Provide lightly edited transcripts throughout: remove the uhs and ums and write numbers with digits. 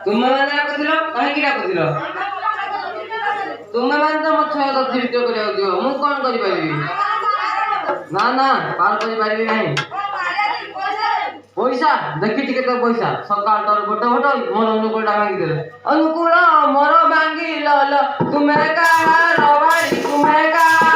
तुम मैंने कहीं डाकुल तुम मैंने तो मत छह दस भिड कर मु कौन करी ना ना पार करी नहीं पैसा देखी टिके तो पैसा सकाल तोर गोटे फोटो मोर अनुकूल मांगी दे अनुकूल मोर मांगी लो तुम्हें कहा रवाड़ी तुम्हें कहा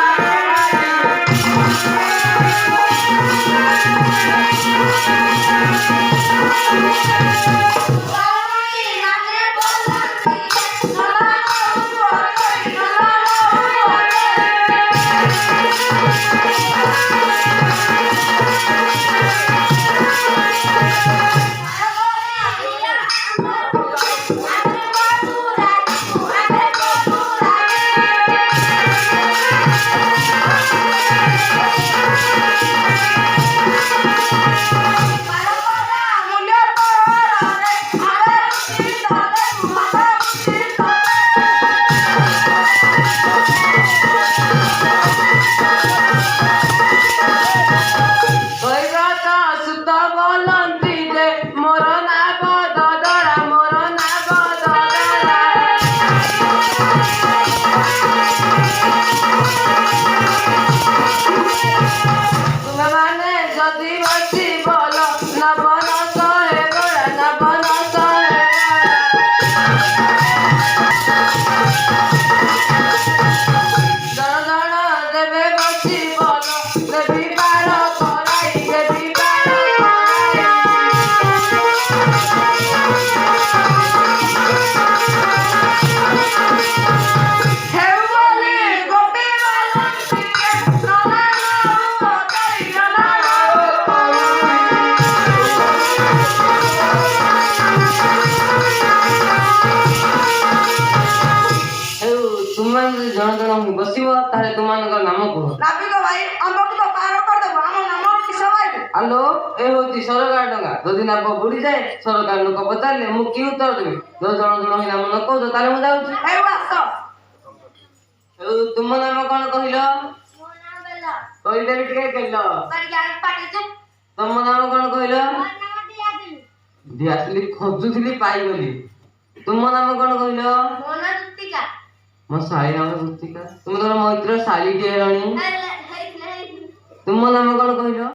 जन जन बसिबो तारे तुमानकर नाम कह नाबिक भाई हमको तो पार कर दो हम नाम किस भाई हेलो ए होती सरकार डंगा जदि नाम बुड़ी जाए सरकार लोक पचारे मु की उत्तर देबी जो जन जन नाम न कहू तारे मु जाउछी ए वास तुम नाम कोन कहिलो मो नाम बेला कहि देबी टिके केलो पर गाड़ी पाटी छ तुम नाम कोन कहिलो मो नाम दियादिली दियासली खोजुथली पाई गली तुम नाम कोन कहिलो मो नाम जुतिका मो साली नाम जुतिका तुम तोर मैत्र साली टे रानी तुम नाम कोन कहिलो